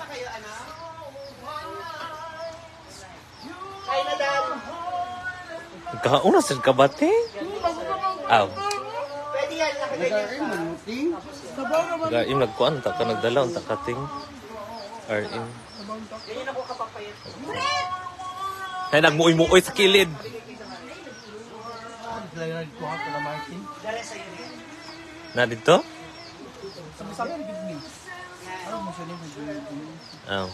na kayo, anak? Kain na dad. Kauna sa kabate? Aw. Pwede yan, nakaganyan ka. Gaim nagkuan ta ka nagdala unta kating. RM. Ganyan ako kapapayat. Kaya nagmuoy-muoy sa kilid. Dara sa'yo rin. Na dito? Aw.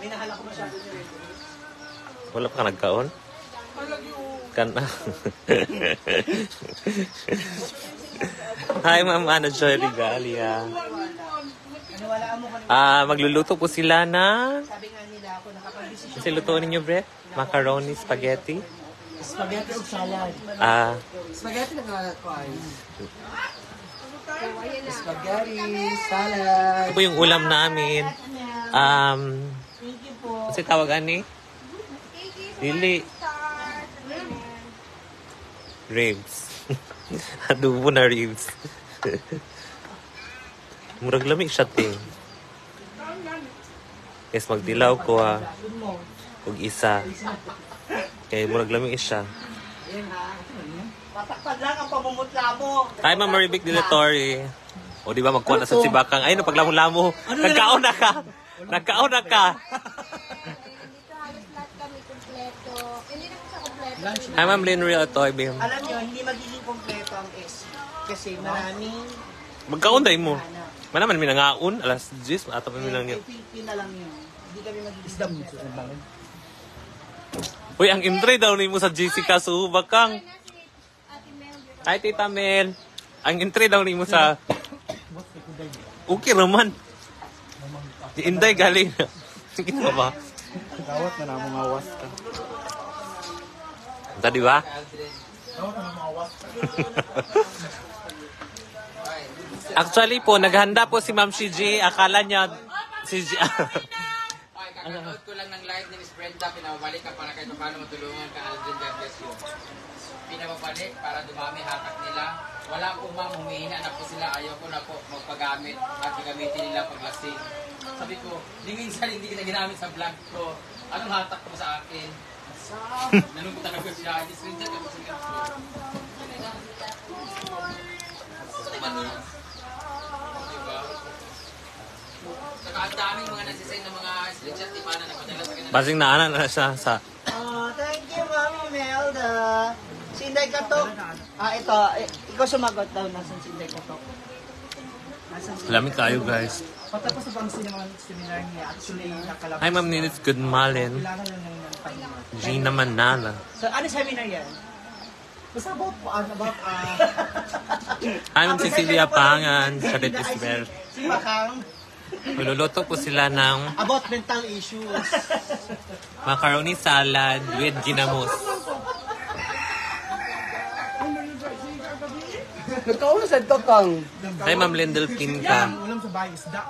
May nahalak ko masyado niyo rin. Wala pa ka nagkaon? Kana. Hi, Ma'am Ana Joy Regalia. Aniwalaan mo kanina. Magluluto po sila na... Sabi nga nila ako, nakapag-decision. Kasi lutuin ninyo, Brett? Macaroni, spaghetti? Spaghetti o salad? Spaghetti na kakakuan. Spaghetti, salad. Ito po yung ulam namin. Thank you po. Kasi tawagan ni? Dili. Ribs. Adobo na ribs. Murag lamig siya, ting. Yes, magdilaw ko Ug isa. Kaya murag lamig siya. Yan ha. Patakpad lang ang pamumutla mo. Hi, Ma'am Maribik Dilatory. O, di ba magkuha na sa sibakang? Ay, no, paglamo-lamo. Nagkaon na ka. Nagkaon na ka. Dito halos lahat kami kompleto. Hindi na siya kompleto. Hi, Ma'am Lynn Real Toy, Bim. Alam nyo, hindi magiging kompleto ang SC. Kasi maraming... Magkaon tayo mo. Manaman mi nangaon. Alas 10. Ato pa mi lang yun. Pilipin na lang yun. Hindi kami magiging kompleto. Uy, ang intray daw ni mo sa Jessica Subakang. Hi, Tita Mel. Ang intray daw ni mo sa... Okay naman. Di Inday galing. Sige pa ba? Gawat na namang awas ka. Ito, di ba? Gawat na namang awas ka. Actually po, naghanda po si Ma'am Shiji. Akala niya... Si G... Okay, kakanood ko lang ng live ni Miss Brenda. Pinabalik ka para kahit paano matulungan ka, Aldrin. God bless you. Pinabalik para dumami hatak nila. Wala po ma'am, humihina na po sila. Ayaw ko na po magpagamit at gagamitin nila paglasing. Sabi ko, di minsan hindi kita ginamit sa vlog ko. Anong hatak mo sa akin? Nanungkot na ko siya. Screenshot ako sa ko. Diba? Saka ang daming mga nagsisend ng mga screenshot. Di ba na napadala sa kanila? Basing naana na siya sa... Thank you, Mami Melda. Si Inday Katok. Ito. Ikaw sumagot daw. Nasaan si Inday Katok? Nasaan si Lamig kayo, guys. Patapos na bang seminar niya. Actually, nakalapos. Hi, Ma'am Nidit Good Malin. Kailangan lang ng pag-iwan. Gina Manala. So, ano seminar yan? Basta about Hi, Ma'am Cecilia Pangan. Sadet Isabel. Si Bakang. Maluluto po sila ng About mental issues. macaroni salad with ginamos. Nagkauna sa ito kang. Hi, Ma'am Lindel Kinka. Ulam sa bahay, isda.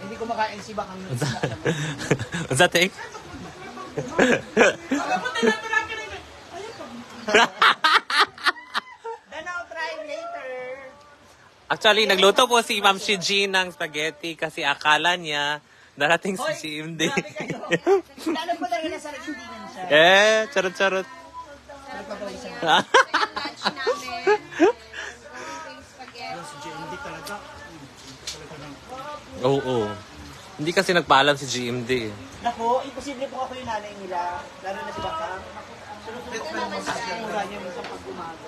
Hindi ko makain si Bakang. What's that take? Then I'll try later. Actually, nagluto po si Ma'am Shiji ng spaghetti kasi akala niya darating si CMD. Grabe kayo. Alam ko talaga nasa nagsindigan siya. Charot-charot. Nagpapalay siya. Lunch namin. Spaghetti. Si JMD talaga. Oo. Hindi kasi nagpaalam si GMD. Naku, imposible po ako yung nanay nila. Lalo na si Bakang. Sunod-sunod ko naman sa mura niya minsan pag umaga.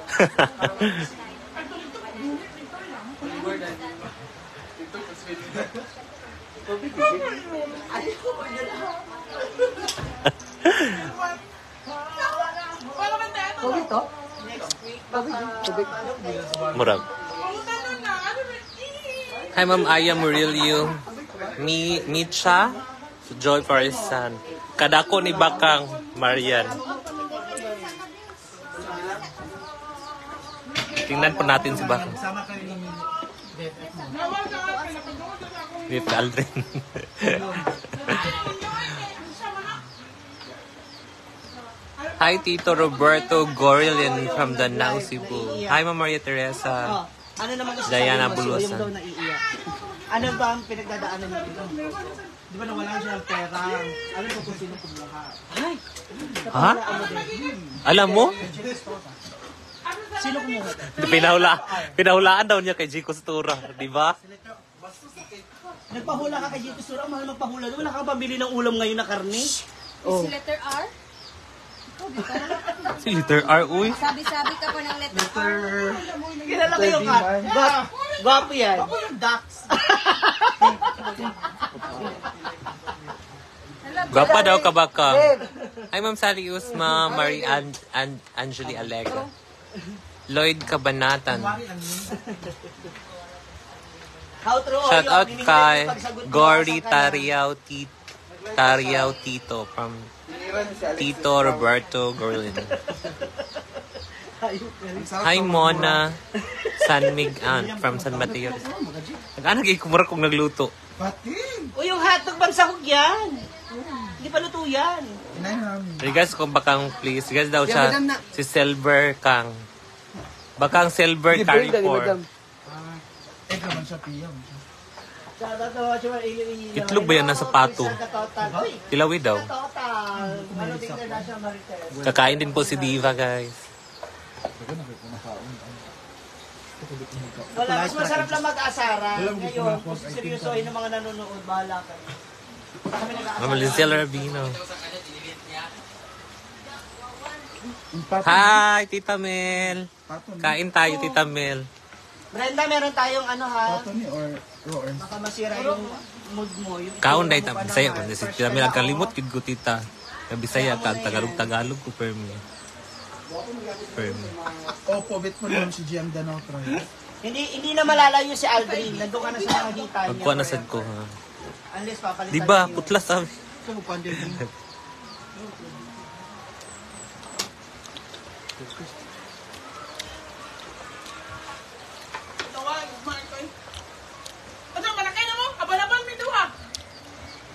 Tubig to? Next week, tubig. Murag. Hi, Ma'am Aya Murillo. Micha. Joy Parisan. Kadako ni Bakang Marian. Tingnan po natin si Bakang. Sama kayo ni With Aldrin. Hi, Tito Roberto Gorilin from Danao, Cebu. Hi, Ma'am Maria Teresa. Ano naman gusto Diana sabihin mo? Bulusan. Yung daw naiiyak. Ano ba ang pinagdadaanan niyo dito? Di ba nawalan siya ng pera? Ano ba kung sino kumuha? Ay! Ha? Alam mo? Sino kumuha? Pinahulaan daw niya kay G. Costura, di ba? Nagpahula ka kay Jito Sura, mahal magpahula. Wala kang pambili ng ulam ngayon na karne? Si letter R? Si Liter R, uy. Sabi-sabi ka pa ng letter R. Kilala kayo ka? Gwapo yan. Gwapo yung Dax. Gwapa daw ka baka. Hi, Ma'am Sally Usma, Marie Angeli Alega. Lloyd Cabanatan. How true? Shout out kay Gory Tariao Tito from Tito Roberto Gorlin. Hi, Mona San Migan from San Mateo. Nag-anag ikumura kong nagluto. O yung hotdog bang sahog yan? Hindi pa luto yan. Regards kung bakang please. Regards daw siya si Silver Kang. Bakang Silver Carrefour. Eh, naman siya piyam. Itlog ba yan nasa pato? Kilawi daw. Kakain din po si Diva, guys. Wala, mas masarap lang mag-asara. Ngayon, kung seryosohin ng mga nanonood, bahala ka. Ma'am Lizelle Rabino. Hi, Tita Mel. Kain tayo, Tita Mel. Brenda, meron tayong ano ha? Tony or Roars? Baka masira yung mood mo. Yung Kaon day ta Bisaya man si Tita Mel kalimot gid ko tita. Ka Bisaya ka Tagalog ko permi. Opo, bit mo naman si GM Danao Troy. Hindi na malalayo si Aldrin. Nandun ka na sa mga hita niya. Pagkuha na sad ko ha. Unless papalitan. Di ba niyo. putlas sabi.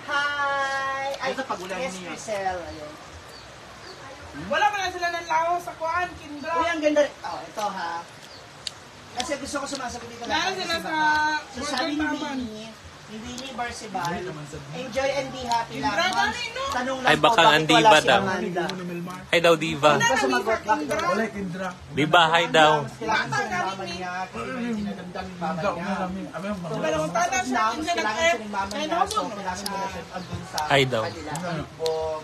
Hi! Ay, yes, Crisel. Ayun. Wala pa na sila ng lawas sa kuan, Kindra. Uy, ang ganda. Oh, ito ha. Kasi gusto ko sumasagot dito. Lalo sila sa So, sabi ni Winnie Barcebal, enjoy and be happy lang. Ma'am, tanong lang Ay, po, bakang bakit ang wala diba si daw? Amanda? Hi daw Diva. Di ba sumagot? Bakit wala? Wala, Kindra. Diba hi daw. Kailangan siya ng mama niya. Kailangan siya dinadamdam ng mama niya. Dalawang tanan sa akin siya Kailangan siya ng mama niya. So, nag-F. kailangan mo na siya andun sa Hi daw. kanila.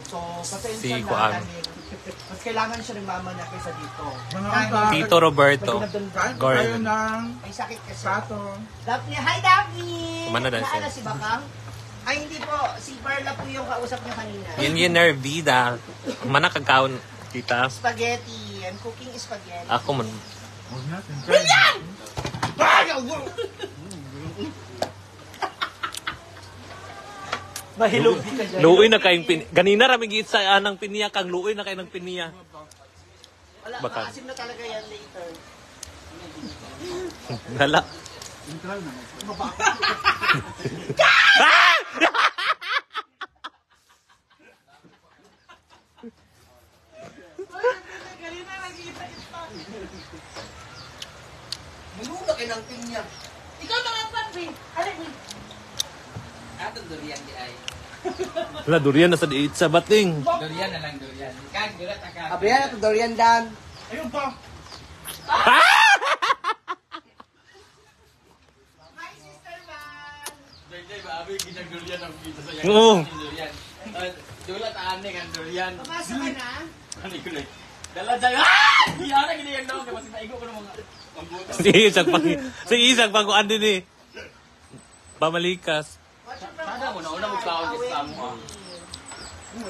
So, pasensya Si na Kuang. namin. Mas kailangan siya ng mama niya kaysa dito. Tito Roberto. Kain Gordon. tayo ng May sakit kasi. sato. Daphne, hi Daphne! Kumana na siya. Naala si Bakang? Ay, hindi po. Si Perla po yung kausap niya kanina. Millionaire Vida. Mana kakaon kita. Spaghetti. I'm cooking spaghetti. Ako man. Huwag natin. Mahilugi ka dyan. Luoy na kayong pin. Ganina raming giit sa anang piniya kang luoy na kay ng piniya. Wala, Bakang. maasim na talaga yan later. Hala. Maluga kayo ng pinya. Ikaw na nga Papi. Alin, Atong durian di ay. Wala durian na sa diit sa bating. Durian na lang durian. Kag durat ka. Abrihan ito, Dorian Dan. ayun pa. Dai ba abi ginag durian ang kita sa Oo. durian. Dula ta ane kan durian. Papasok ka na. Ani ko lay. Dala dai. Ah! Yara gini yang daw kasi naigo ko ng mga pambuto. Si isang pag din eh. Pamalikas. Sada mo na una mo kaon sa amo.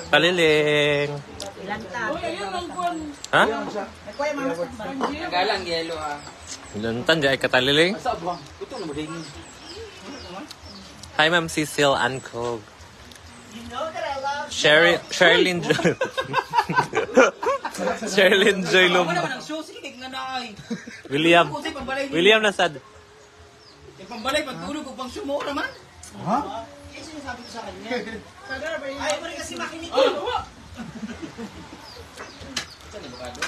Paliling. Uy, ayun ang kuan. Ha? Galang yelo ha. Lantan jay kataliling. Sa buang. Kuto na mo dingin. Hi Ma'am Cecil Ancog. You know that I love Sherilyn Joy. Sherilyn Joy Ano Lum. naman ang show sige nga naay. William. Kasi pambalay. William Nasad. Pambalay pagtulog ko pang sumo naman. Ha? Eh, sinasabi ko sa kanya. Sadara ba yun? Ayaw mo rin kasi makinig. Sa ni bukado.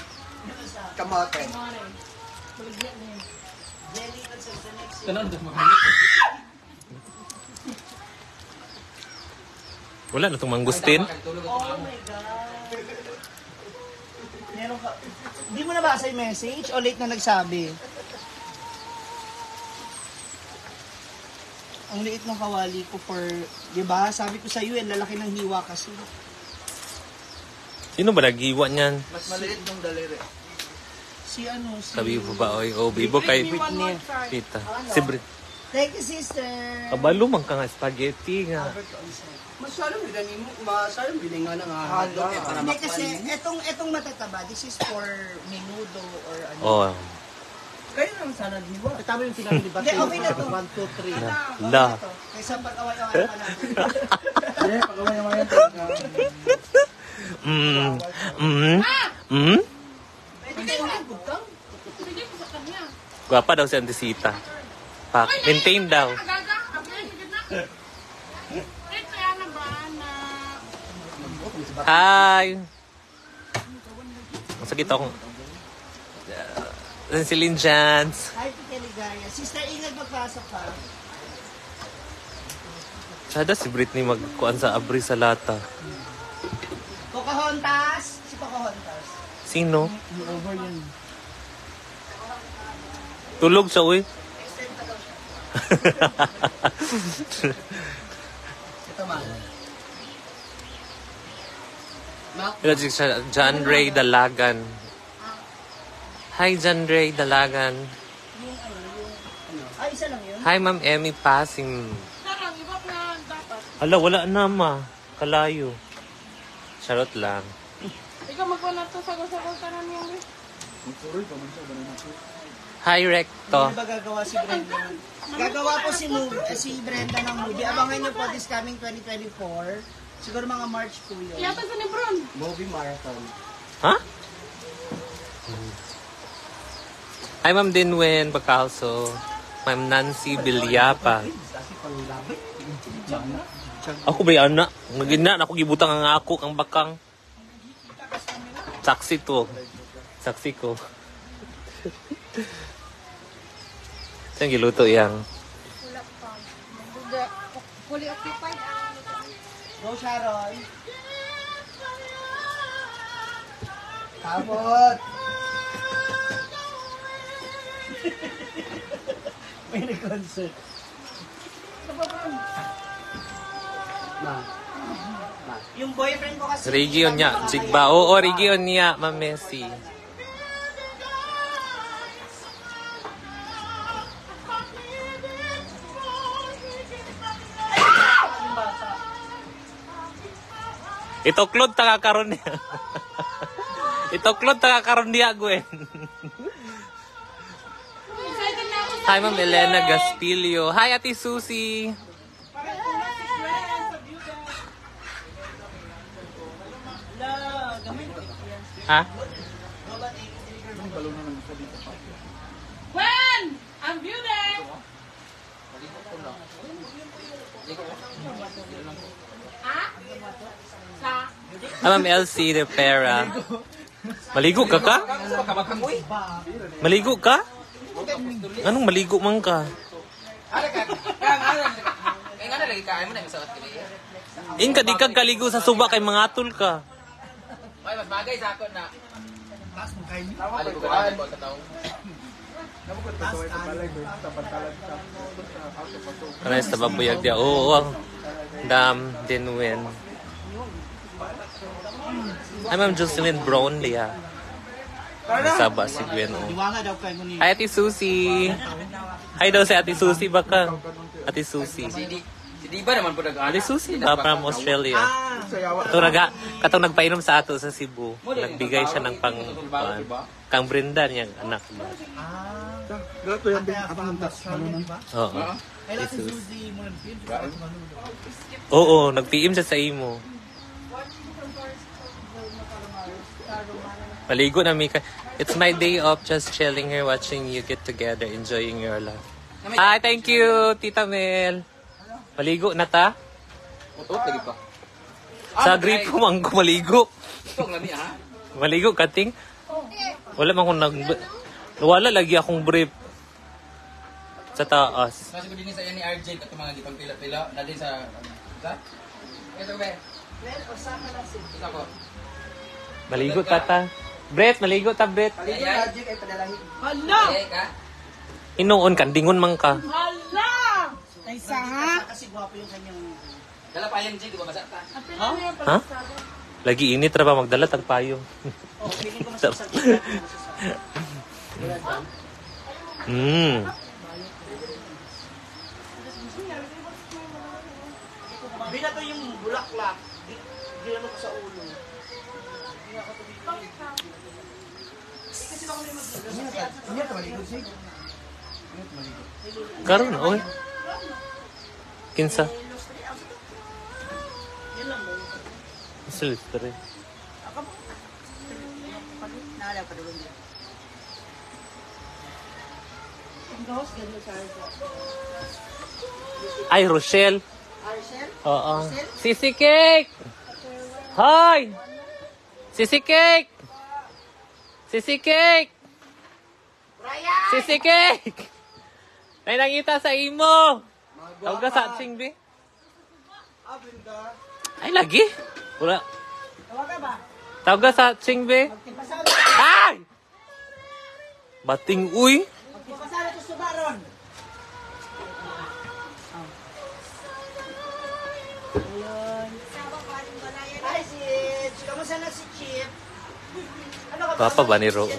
Kamote. Jelly Wala na itong mangustin. Oh my God. Meron ka... Hindi mo nabasa yung message o late na nagsabi? Ang liit ng kawali ko for... Diba? Sabi ko sa iyo, lalaki ng hiwa kasi. Sino ba nag-iwa niyan? Mas maliit yung daliri. Si ano, si... Sabi mo ba, oy, oh, bibo kay Britney. Tita. Si Brit. Thank you, sister. Kabalo man ka nga spaghetti nga. Masyadong bilangin mo, masyadong bilingan ng hotdog eh, para Hindi kasi, makuha etong matataba, this is for menudo or ano. Oh, Kayo naman sana diwa. Tama yung sinabi ni Bate. Hindi, okay na to. 1, 2, 3. la. Kaysa pag-away-away pa lang. Hindi, pag-away-away yan. Pwede ko sa kanya. Gwapa daw si Auntie Sita. Pak, maintain daw. Agaga, abay, higit na. Ay, kaya na ba na... Hi! Masakit akong... si Lynn Jans. Hi, Tita Ligaya. Sister, ingat magpasok ka. Sada si Britney magkuhan sa abri sa lata. Pocahontas. Si Pocahontas. Sino? Tulog siya, uy. Ito man. Ito siya, John Ray Dalagan. Hi, John Ray Dalagan. Ay, isa lang yun. Hi, Ma'am Emmy Passing. Sarang, iba na dapat. Hala, wala na, ma. Kalayo. Charot lang. Ikaw magpa na to, sagot-sagot ka na niyo. Hi, Recto. Ano ba gagawa si Brenda? Gagawa po si Brenda ng movie. Abangan niyo po this coming 2024. Siguro mga March po yun. Yata sa Lebron. Movie marathon. Ha? Hi, Ma'am Dinwin Bacalso. Ma'am Nancy Bilyapa. Ako ba yan na? Magina, ako gibutang ang ako, ang bakang. Saksi to. Saksi ko. Saan giluto yan? Wala pa. Buga, fully occupied ang... Go, Sharon. Kapot. May nag-concert. Yung boyfriend ko kasi... Region niya. Jigba. Oo, region niya. Ma'am Messi. Itoklod takakaroon niya. Itoklod takakaroon niya, Gwen. Excited na ako sa... Hi, Ma'am Elena Gastillo. Hi, Ate Susie. Ha? When? Ang beauty! Ha? Sa? Hi, Ma'am Elsie de Pera. Maligo ka ka? Maligo ka? Anong maligo man ka? Kaya nga lagi kain mo na yung masakit ka niya. Inka di kag kaligo sa suba kay mga atul ka. Ay, mas bagay sa ako na. Taas mo kayo niyo. Aligo ka namin po sa taong. Kanay sa babuyag dia. Oo, dam din win. Ay, Ma'am Jocelyn Brown dia. Saba si Gwen. Oh. Iwanga daw kayo ni... Hi, Ate Susie. Hi daw si Ate Susie baka. Ate Susie. Si Diba naman po nag-ano. Ate Susie ba from Australia? Katong nagpainom sa ato sa Cebu. Nagbigay siya ng kang Brenda niyang anak mo. Gato yan din. Abang ang tas. Oo. Ay, natin Suzy mo nag-film. Oo, nagpiim siya sa imo. Maligo na, Mika. It's my day off, just chilling here, watching you get together, enjoying your life. Hi, thank you, Tita Mel. Maligo na ta? Utot lagi pa. Sa grip ko, mang maligo. Ito ang lami ha. Maligo, kating. Wala man kung wala lagi akong brief. Sa taas. Kasi ko din sa yan ni RJ, ito mga gipang pila-pila, na din sa... Sa? Ito ba? Well, usapan lang si Ito ko. Maligo tata. Brett, maligo ta, Brett. Paligo na, Jake, ay padalangin. Hala! Okay ka? Inuon kan, dingon man ka. Hala! Ay, sa kasi gwapo yung kanyang... Dala pa yan, Jake, di ba masakta? Ha? Lagi init ra ba magdala tag payong. Oh, feeling ko masasagot. Bila to yung bulaklak. Gila mo ko sa ulo. Hindi ito maligo, Jake. Karon oy. Kinsa? Silvestre. Naalala pa doon. Ay, Rochelle. Arcel? Oo. Sisi Cake! Hoy! Sisi Cake! Sisi Cake! Sisi Cake! May nakita sa imo! Tawag ka sa atsing, be? Ay, lagi? Wala. Tawag ka sa atsing, be? Ay! Bating uy! Magpapasala ko sa baron. Hi, Sid. Kamusta na si Chip? Ano ka Papa ba ni Ro?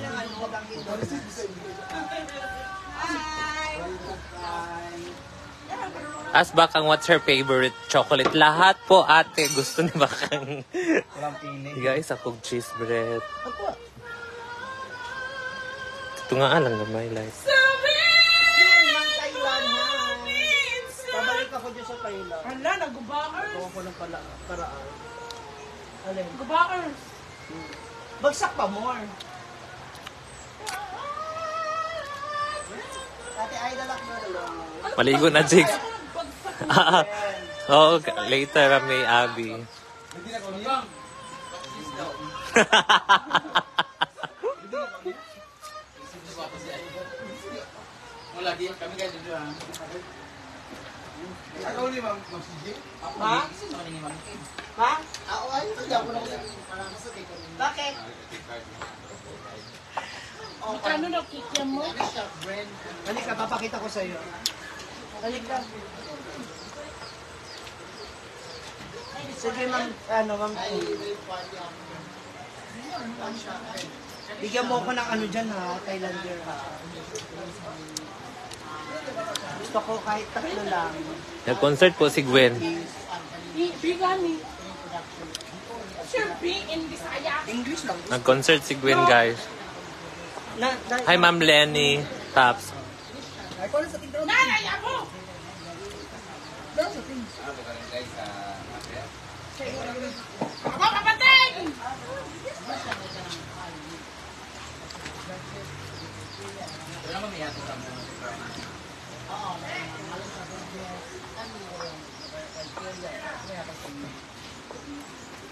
Ask Bakang what's her favorite chocolate. Lahat po ate gusto ni Bakang. Walang pili. Guys, akong cheese bread. Ito nga lang gamay life. Ng Thailand, hi. Pabalik ako dyan sa Thailand. Hala, nag-gubaers. Gawa ko ng paraan. Alin? Gubaers. Bagsak pa more. Ate Idol ako na Maligo na, Jake. Oo, later may Abby. Wala din, kami kayo dito ha. Ikaw ni Ma'am CJ? Ha? Sino ni Ma'am Kim? Ha? Ako ay, hindi ako na Bakit? Magkano na kikyan mo? Halika, papakita ko sa'yo. Halika. Sige, ma'am, ma'am. Bigyan mo ako ng ano dyan, ha? Thailander, ha? Gusto ko kahit tatlo lang. Nag-concert po si Gwen. Bigani. Sure, be in Bisaya. English lang. Nag-concert si Gwen, guys. Hi, Ma'am Lenny. Taps. Ay, kung ano sa tindahan. Nanay ako! Ako kapatid! Wala naman may hatong sampo.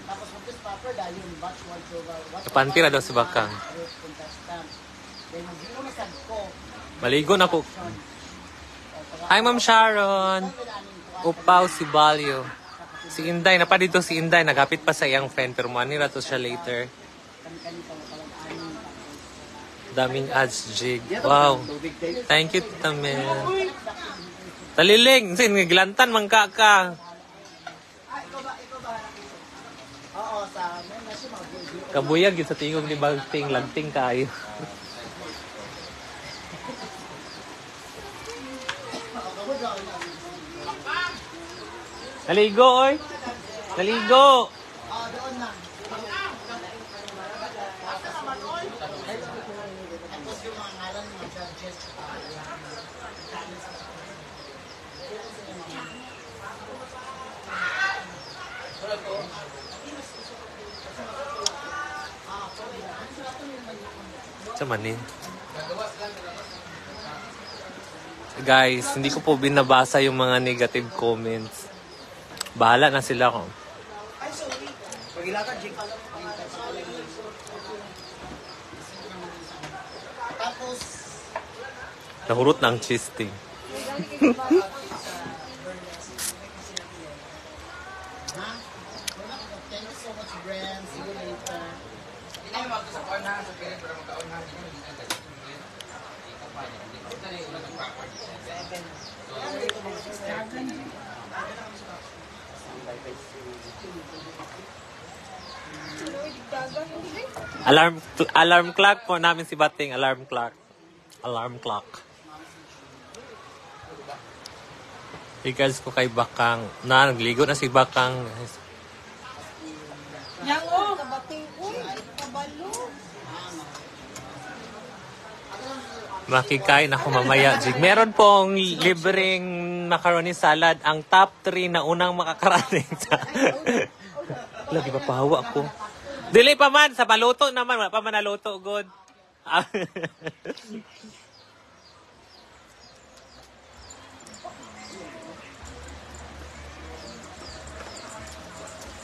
Tapos mag-proper dahil yung batch 1 to Kapanti na daw si Bakang. contestant. Then mag-zero na sad ko. Maligo na po. Hi, Ma'am Sharon. Upaw si Balyo. Si Inday, napadito si Inday. Naghapit pa sa iyang friend. Pero manira to siya later. Daming ads, Jig. Wow. Thank you, Tamel. Taliling. Sin, glantan, mangka ka. Oo, sa amin. Nasi mga Kabuyag yun sa tingog ni Bagting. Lagting kayo. Naligo, oy. Naligo. doon na. Tapos yung mga ngalan ng mga judges. Samanin. Guys, hindi ko po binabasa yung mga negative comments. Bahala na sila ko. Ay, sorry. Pagilakad, Jake. Tapos, Nahurot ng cheese ting. Thank you so much, Bren. See you later. Hindi na yung mga sa kuwan na, sa pilit, pero magkaon na, hindi na dali. Ito pa, hindi ko na yung ulang property. Alarm clock po namin si Bating. Alarm clock. Alarm clock. Ikas ko kay Bakang. Nagligo na si Bakang. Yang oh. Kabating ko. Kabalo. Makikain ako mamaya, Jig. Meron pong libreng macaroni salad. Ang top 3 na unang makakarating sa... Lagi pa pahawa ko. Dili pa man, sa paluto naman. Wala pa man naluto, good.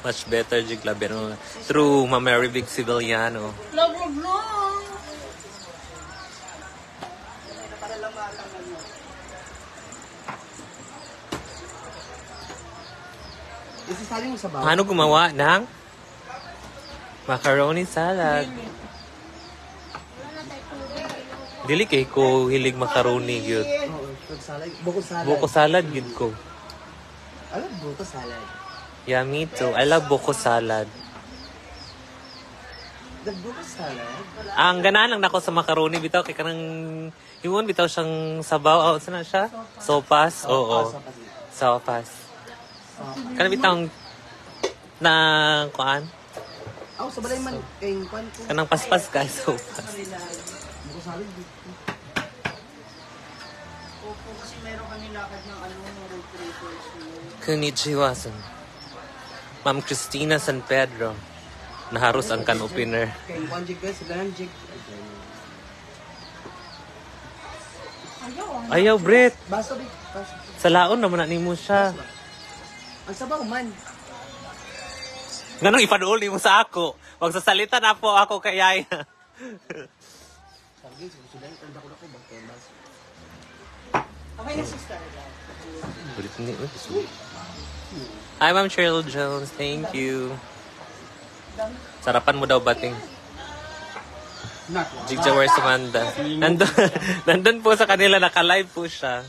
Much better, Jig Labero. Through Mary Big Civiliano. Love, love, love. Isasali mo sa bawah. Paano gumawa ng macaroni salad? Dili kay ko hilig macaroni gyud. Oo, fruit salad. Buko salad. Buko salad gyud ko. Ano buko salad? Yeah, me too. I love buko salad. The buko salad? Ang ganahan lang nako sa macaroni bitaw kay kanang yun bitaw siyang sabaw. Oh, sana siya? Sopas. Oo. Sopas. Kana bitaw na kuan? Aw, sa balay man kay kwan ko. Kanang paspas ka sopas. Buko salad. Opo, kasi meron kami lakad ng road trippers. Konnichiwa, san. Ma'am Christina San Pedro. Naharos ang can opener. Kay kwan jig guys, ganan jig. Ayaw, Brett. Baso big. Baso. Sa laon naman na nimo siya. Ang sabaw man. Ganong ipaduol mo sa ako. Wag sasalita na po ako kay Yaya. Sabi, susudan ko dako ba kay baso. Okay na, sister. Hi, Ma'am Cheryl Jones. Thank you. Sarapan mo daw bating. Jigjawar Samanda. Nandun po sa kanila, naka-live po siya.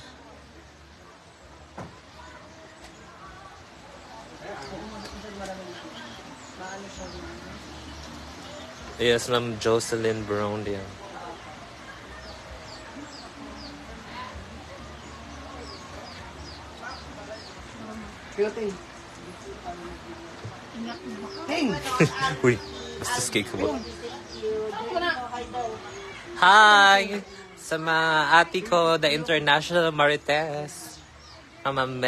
Yes, Ma'am Jocelyn Brown yan. Ting. Ting. Uy, basta cake ko ba? Hi! Sa mga ati ko, the International Marites. Ma'am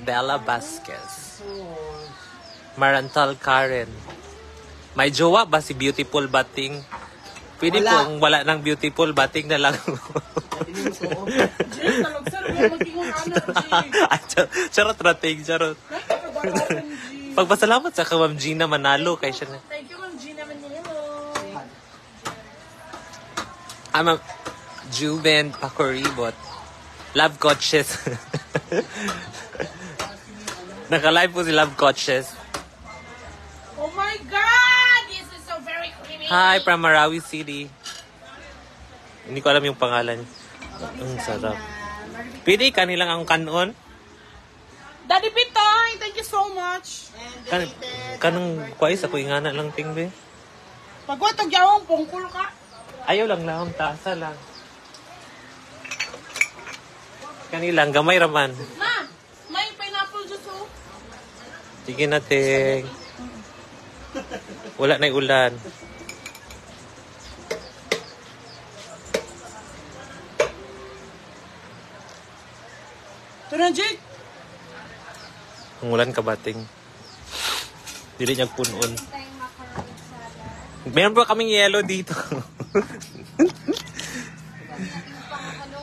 Bella Vasquez. Marantal Karen. May jowa ba si Beautiful Bating? Pwede pong wala ng Beautiful Bating na lang. Jay, talagsan mo magtingon ano, Jay. Charot rating, charot. Pagpasalamat sa ka, Ma'am Gina Manalo. Kay siya na. Thank you, Ma'am Gina Manilo. Ma'am Juven Pacoribot. Love Coaches. Naka-live po si Love Coaches. Oh my God! This is so very creamy. Hi, from Marawi City. Hindi ko alam yung pangalan. Ang sarap. Pwede kanilang ang kanon. Daddy Pitoy, thank you so much. Kanang kwais ako ingana lang tingbe. Pagwatag yawang pungkul ka. Ayaw lang lang, tasa lang. Kanilang, gamay raman. Ma, may pineapple juice oh. Sige natin. Wala na ulan. Ito na, Jake. Ang ulan kabating. Dili niya punon. Tayong macaroni salad. Meron ba kaming yellow dito? Ano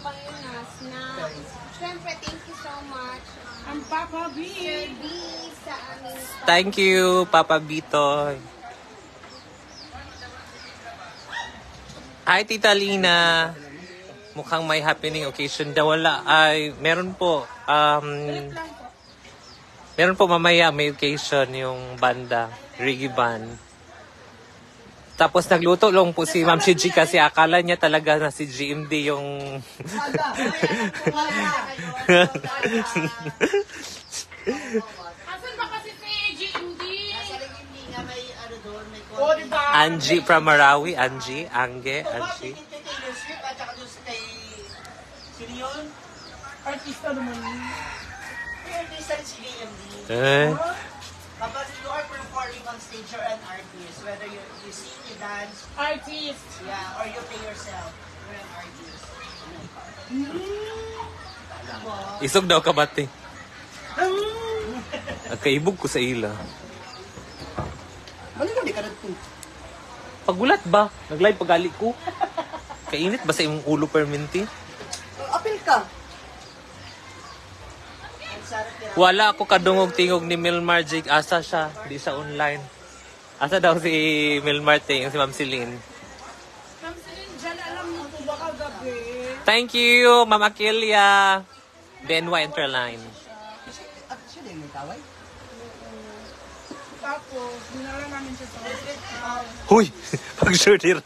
kayo na, snacks. Siyempre, thank you so much. Ang Papa B. Sir B sa aming Thank you, Papa Bitoy. Hi, Tita Lina. mukhang may happening occasion daw. Wala. Ay, meron po. Meron po mamaya may occasion yung banda, reggae band. Tapos nagluto lang po si Ma'am Shiji kasi akala niya talaga na si GMD yung... Asan ba kasi si GMD? Nasa hindi nga may ano doon, may O, diba? Angie from Marawi. Angie. Angie. Bakit kay Taylor Swift at saka doon kay... Sino yun? Artista naman yun. May artista rin si GMD. Kapag you are performing on stage, you're an artist. Whether you sing, you dance, Artist. yeah, or you play yourself, you're an artist. Isog daw kabati. Kaibog ko sa ila. Ano mo di ka dito? Pagulat ba? Nag-live pagali ko. Kainit ba sa imong ulo perminti? Apil ka. Wala ako kadungog tingog ni Milmar Jig. Asa siya? Di siya online. Asa daw si Milmar Ting, si Ma'am Celine. Ma'am Celine, dyan alam mo po baka gabi. Thank you, Ma'am Akelia. BNY Interline. At siya din may taway. Tapos, dinala namin siya sa Huy! Pag-sure dira.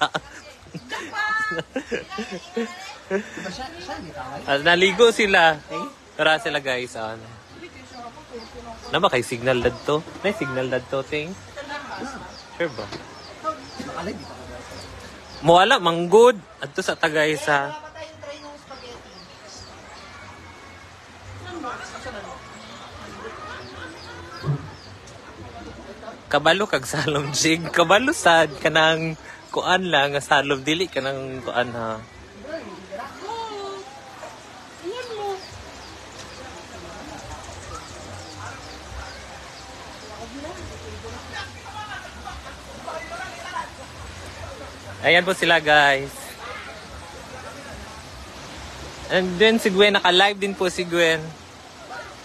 Diba siya may taway? Naligo sila. Tara sila guys. Nama kay signal dad to? May signal dad to, Ting? Sure ba? Nakalag, di ba? Mawala, manggod. Adto sa Tagay sa... Wala pa tayong try ng spaghetti. Kabalo kag salom jig. Kabalo sad kanang kuan lang nga salom dili kanang kuan ha. Ayan po sila guys. And then si Gwen, naka-live din po si Gwen.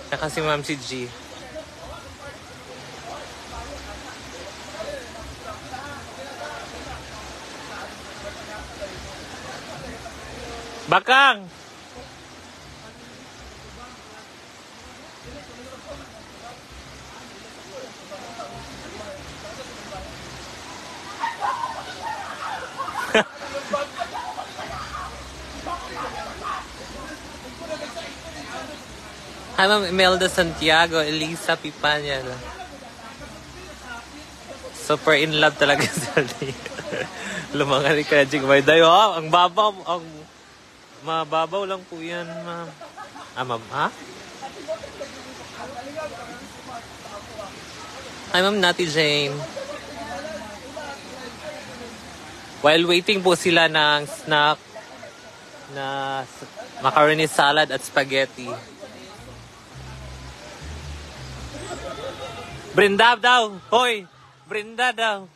Saka si Ma'am si G. Bakang! Hi, Ma'am Imelda Santiago, Elisa Pipanya. Super in love talaga sa lumangan ni Kajing. May dayo, ang babaw, ang mababaw lang po yan, ma'am. Ma'am, ha? Hi, Ma'am Nati Jane. While waiting po sila ng snack na macaroni salad at spaghetti. Brenda daw! Hoy! Brenda daw!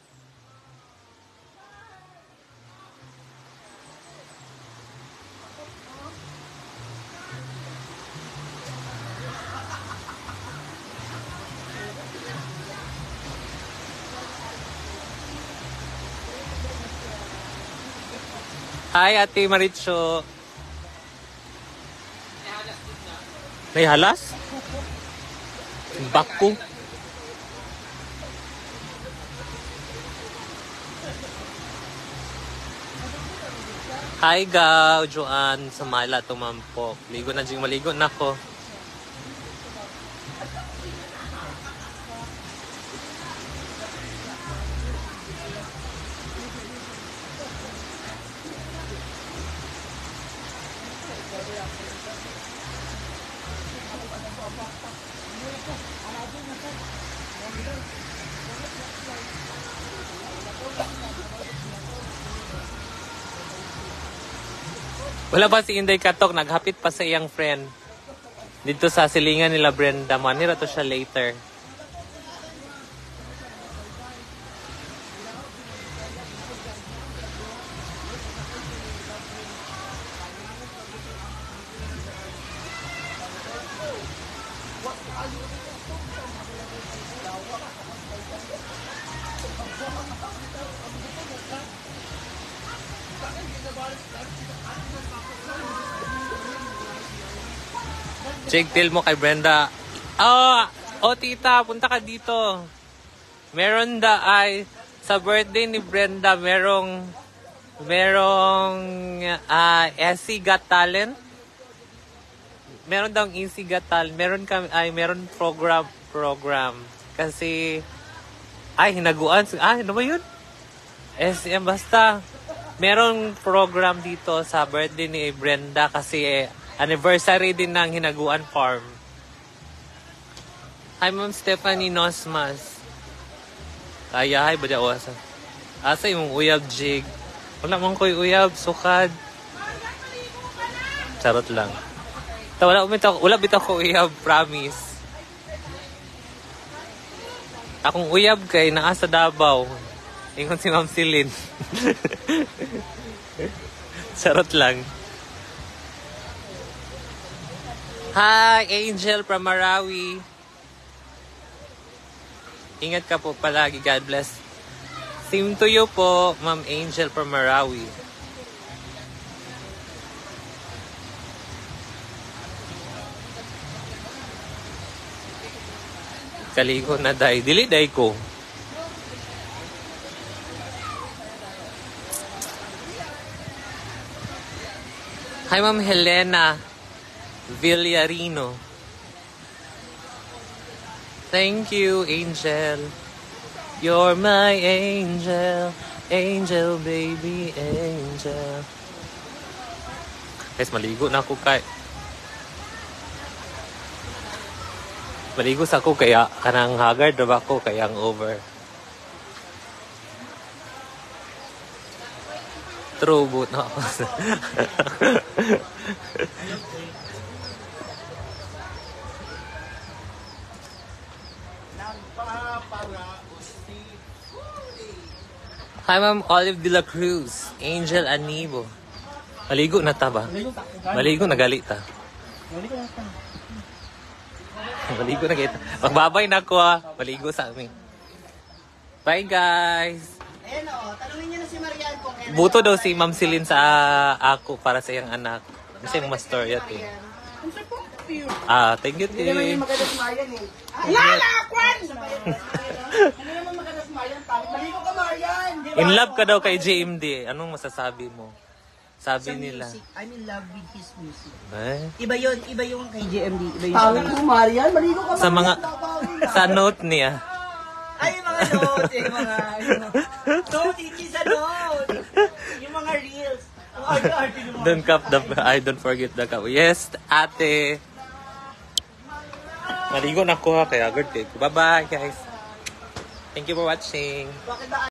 Hi, Ate Maricho. May halas? Bako. Hi, Gaw, Joanne, sa Mala, tumampok. Ligo na ding maligo na ko. Wala ba si Inday Katok? Naghapit pa sa iyang friend. Dito sa silingan nila Brenda. Manira to siya later. Jake, tell mo kay Brenda. Tita, punta ka dito. Meron sa birthday ni Brenda, merong SC Got Talent. Meron daw SC Got Talent. Meron program. Kasi, hinaguan. Ano ba yun? SM, basta. Merong program dito sa birthday ni Brenda kasi anniversary din ng Hinaguan Farm. Hi, Ma'am Stephanie Nosmas. Hi, badya oasa. Asa yung uyab, Jig? Wala mong ko'y uyab, sukad. Charot lang. Wala bitaw ko uyab, promise. Akong uyab kay naa sa Davao. Ingon si Ma'am Celine. Charot lang. Hi, Angel from Marawi. Ingat ka po palagi. God bless. Same to you po, Ma'am Angel from Marawi. Kaligo na day. Dili day ko. Hi, Ma'am Helena Villarino. Thank you, Angel. You're my angel. Angel, baby, angel. Guys, maligo na ako kay... Maligo sa ako kaya kanang haggard na ba ako kaya ang over. True, boot na ako. Hi, Ma'am Olive de la Cruz. Angel Anibo. Maligo na ta ba? Maligo na galit ta. Maligo na galit. Magbabay na ako Maligo sa amin. Bye, guys. Ayan tanungin niyo na si Marian kung kailan. Buto daw si Ma'am Celine sa ako para sa iyang anak. Kasi yung mastorya to. Thank you, Hindi naman Tim. yung maganda si Marian eh. Lala, Kwan! Hindi naman maganda si Marian. Maligo ka, Marian! In love ka daw kay JMD. Anong masasabi mo? Sabi nila. I'm in love with his music. Eh? Iba yung kay JMD. Iba yung Tawag mo, Marian. Maligo ka, Sa mga... Marian. Sa note niya. Ay, yung mga notes. Yung mga... Note, hindi sa note. Yung mga reels. Ang arte-arte yung mga... Don't forget the cup. Yes, ate. Maligo na ako kaya good day. Bye-bye, guys. Thank you for watching. Bakit ba